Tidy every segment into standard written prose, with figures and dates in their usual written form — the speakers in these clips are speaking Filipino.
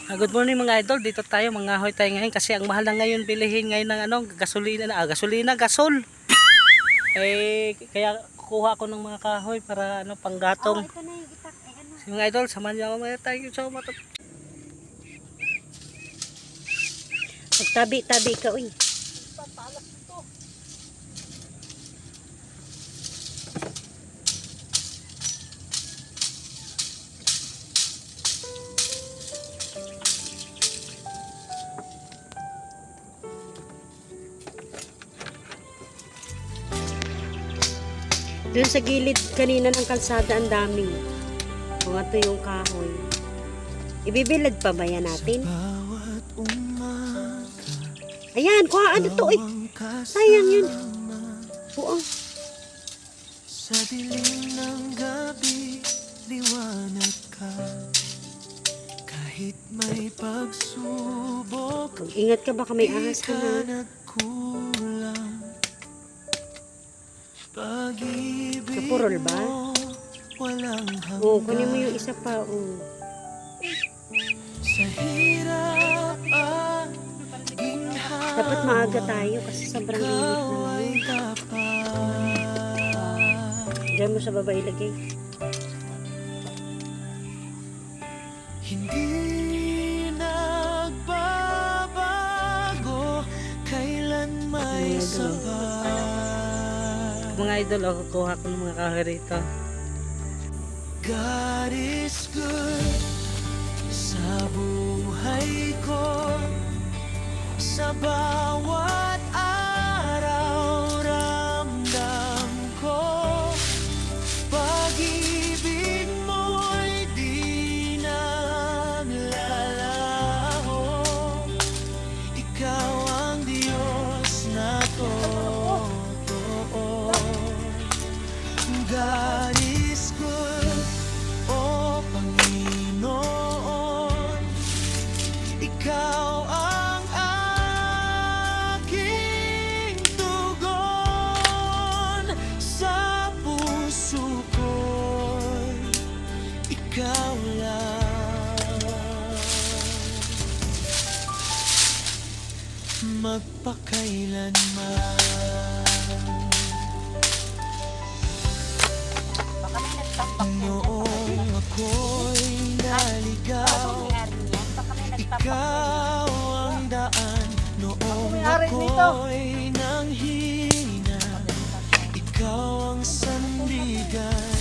Good morning mga idol, dito tayo mangahoy tayo ngayon kasi ang mahal na ngayon bilihin ngayon ng gasol. Kaya kuha ko ng mga kahoy para panggatong. Ito na yung itak. Mga idol, samahan niyo ako mga tayo sa matot. Magtabi-tabi ka, uy. Doon sa gilid kanina ng kalsada ang daming mga tuyong kahoy. Ibibilad pa ba yan natin? Ayan, kuhaan na to eh. Sayang yun. Oo. Sa dilim ng gabi, liwanag ka. Kahit may pagsubok, Mag-ingat ka, baka may ahas ka na. nagkulang. Pag-ibig Napurol ba? mo, walang hanggan. Oo, kunin mo yung isa pa. Oo. Sa hirap at ginhawa, Dapat maaga tayo kasi sobrang init ikaw na. ay tapat. Diyan mo sa baba ilagay. Hindi nagbabago, kailan may sapat. Mga idol, kuha ko ng mga kahoy rito. God is good sa buhay ko, sa bawat araw ramdam ko. Pag-ibig mo'y di naglalaho. Ikaw ang Diyos na totoo. God is good, O Panginoon. Ikaw ang aking tugon sa puso ko'y ikaw lang. Magpakailanman. Noong ako'y naligaw, ikaw ang daan. Noong ako'y nanghina, ikaw ang sandigan.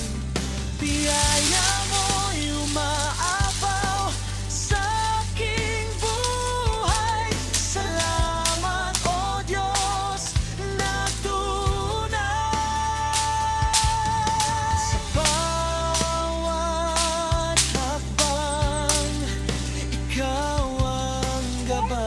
Biyaya mo'y umaapaw sa aking buhay. Salamat, O Diyos, na tunay. Sa bawat hakbang, ikaw ang gabay.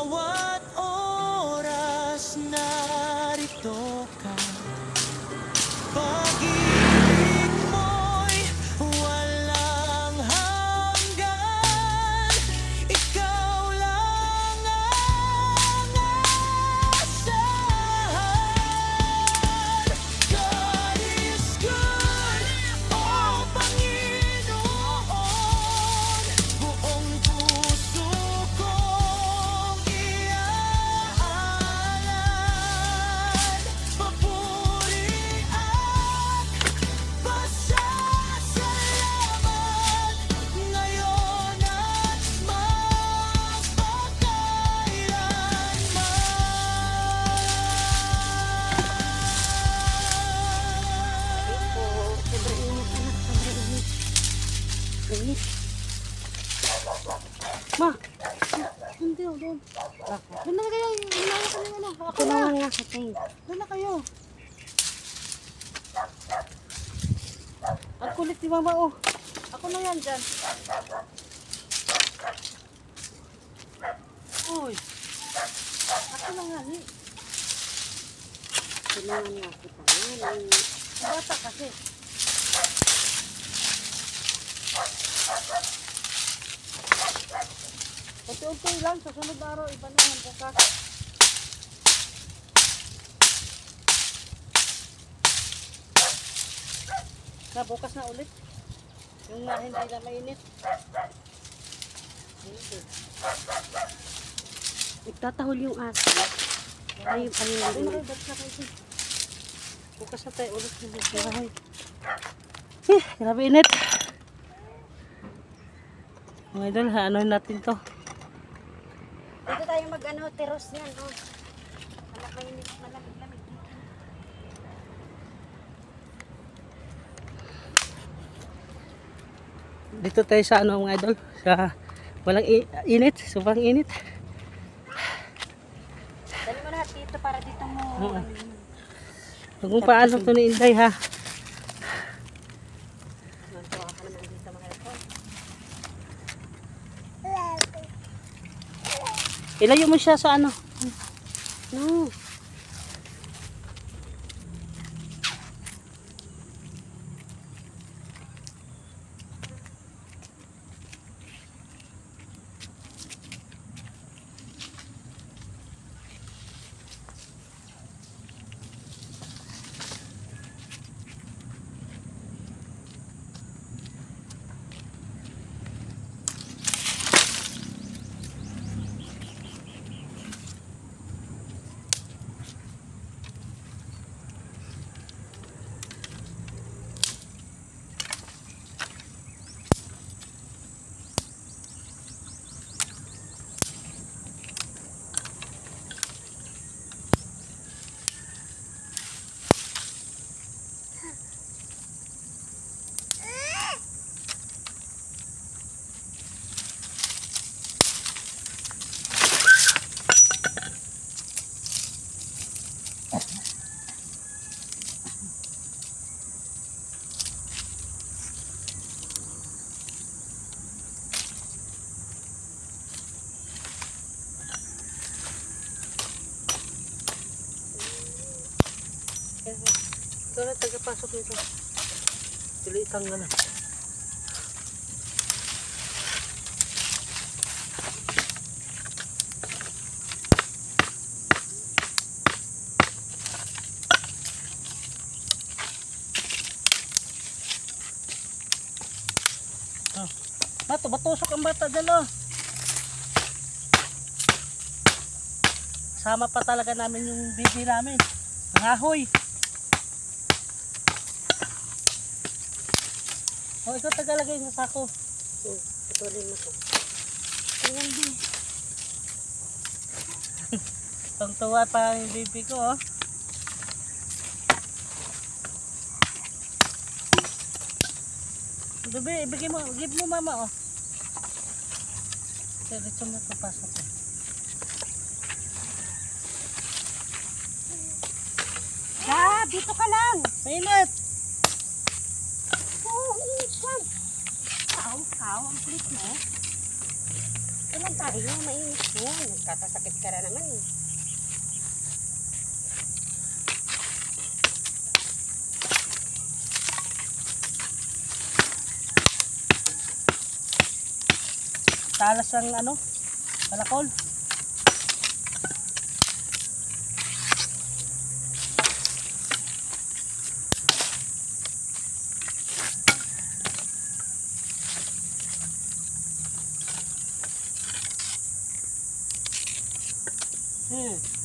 bawat oras narito ka. Pag-ibig mo'y walang hanggan. Ikaw lang ang asahan. God is good, oh Panginoon. Buong puso kong iaalay. Papuri at pasasalamat ngayon at magpakailanman. Sobrang init, anak. Sobrang init. Init. Ma! Hindi, doon. Doon na kayo. Hinala ka na ano. Ako na lang nga sa tingin. Doon na kayo. Ang kulit ni Mama, oh. Ako na yan dyan. Uy. Ako na nga, ni. Kailangan nga kita. Yan. Bata kasi. Unti-unti lang, sa sunod na araw, iba na ang bukas. Na bukas na ulit. Yung nga hindi na mainit. Nagtatahol yung aso. Ay, Ay, ayun. ba't na kayo? Bukas na tayo ulit ng bahay. Grabe init. Mga idol, ano natin to? Dito tayo mag-ano, teros yan. Oh. Malamig-lamig. Dito tayo sa ano mga idol, sa walang init, sobrang init. Dali mo lahat dito para dito mo. Oo. Huwag mong paano ito ni Inday ha. Nantuwa ka naman dito mga ito. Ilayo mo siya sa ano. No. Ito na tagapasok nito. Pilitang na lang. Bato, batusok ang bata dyan oh. Sama pa talaga namin yung baby namin. Ang ahoy. Oh, ikaw tagalagay sa sako. Patuloy mo to. Ayan din. Tungtuwa pa yung baby ko oh. Baby, ibigay mo, give mo mama oh. Dito mo ito pasok eh. Ah, dito ka lang. Mainit! Oo, init ka. Kaw, ang kulit mo. naman tayo, mainit mo. Nagkakasakit ka na naman eh. Talas ang ano, palakol.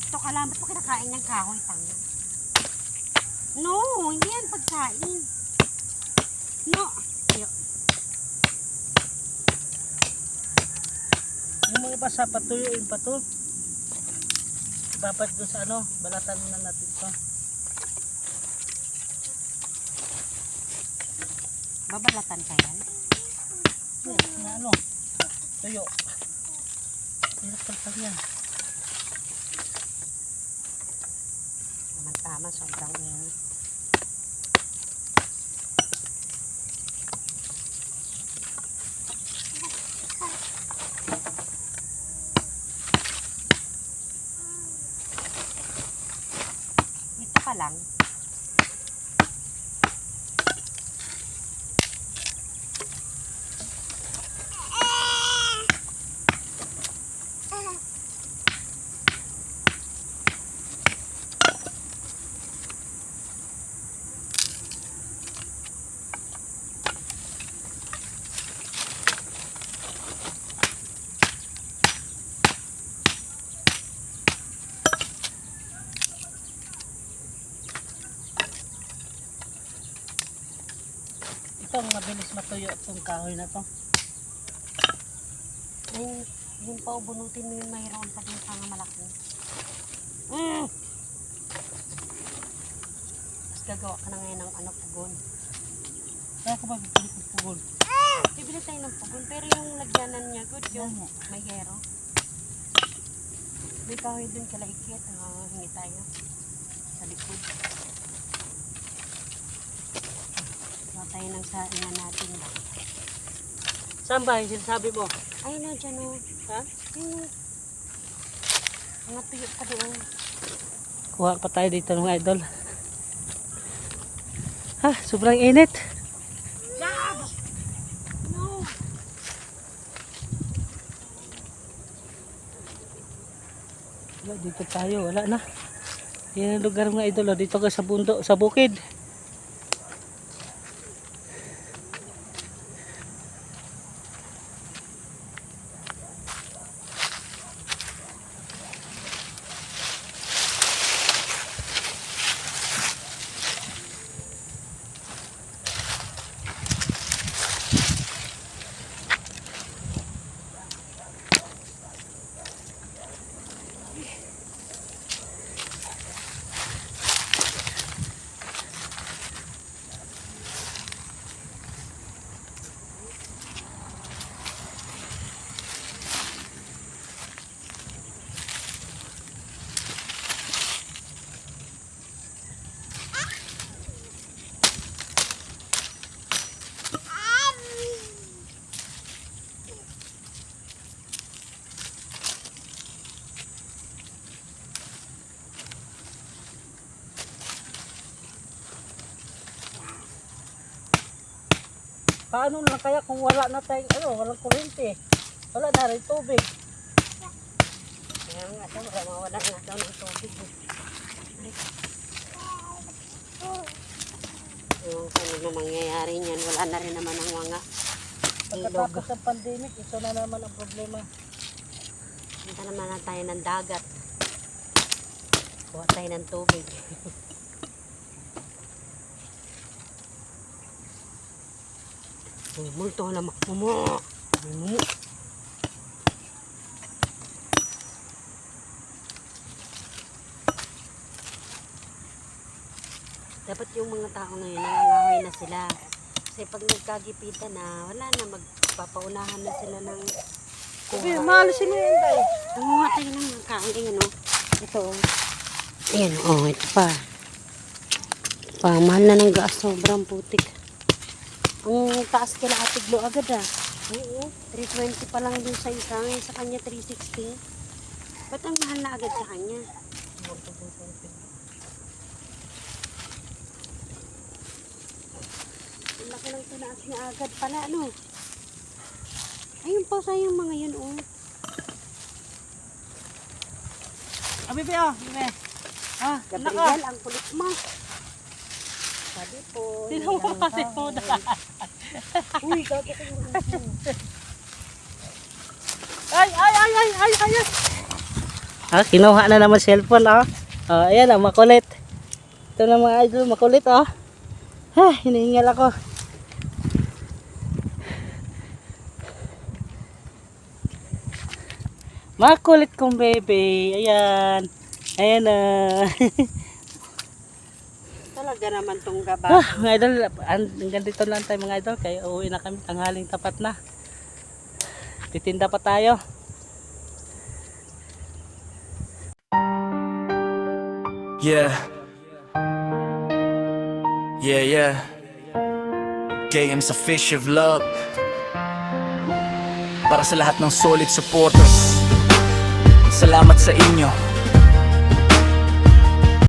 Ito kalamat mo kinakain ng kahoy, tanga. No, hindi yan pagkain. No. Yung mga basa, patuyuin pa to. Dapat doon sa ano, balatan na natin to. Babalatan ka yan? Yes, na ano, tuyo. Hirap kalpag yan. Naman tama, sobrang init. Ito pa lang. Itong mabilis matuyo itong kahoy na to. Ay, yung pa ubunutin mo yung mayroon pa din pang malaki. Tapos gagawa ka na ngayon ng ano, pugon. Kaya ko ba bibili ng pugon? Bibili tayo ng pugon, pero yung lagyanan niya, good yung may hero. May kahoy dun kalaikit, hingi tayo sa likod. Gawa tayo ng saingan natin ba? Saan ba yung sinasabi mo? Ayun na dyan o. Ha? Ayun o. Mga tuyo pa doon. Kuha pa tayo dito mga idol. Ha, sobrang init. No! Wala, dito tayo, wala na. Yan ang lugar mga idol, dito ka sa bundok, sa bukid. Paano lang kaya kung wala na tayong walang kuryente? Wala na rin tubig. Kaya nga daw, mawala nga daw ng tubig. Yung ano na mangyayari niyan, wala na rin naman ang mga ilog. Pagkatapos ng pandemic, ito na naman ang problema. Punta naman na tayo ng dagat. Kuha tayo ng tubig. Multo na mo. Dapat yung mga tao ngayon, nangangahoy na sila. Kasi pag nagkagipitan na, wala na, magpapaunahan na sila ng Sabi, maalisin mo yan tayo. Kumuha tayo ng mga kahoy, ano? Ito, ayan, ito pa. Mahal na ng gas, sobrang putik. Ang taas kila atiglo agad, Oo, 320 pa lang dun sa isa. Ngayon sa kanya 360. Ba't ang mahal na agad sa kanya? Ang laki ng tunaas niya agad pala, ano? Ayun pa, sayang mga yun, oh. Bibi, oh, bibi. Ah, anak ko. Gabriel, ang kulit mo. Sabi po. Sino mo kasi po na? Uy, gago ko yung uso. Ay. Ah, kinuha na naman cellphone, oh. Oh, ayan, oh, makulit. Ito na mga idol, makulit, oh. Ha, hinihingal ako. Makulit kong baby. Ayan. Ayan na. Talaga naman tong gaba. Mga idol, hanggang dito lang tayo mga idol. Kaya uuwi na kami. Tanghaling tapat na. Titinda pa tayo. Yeah. Yeah. Games a fish of love. Para sa lahat ng solid supporters, salamat sa inyo.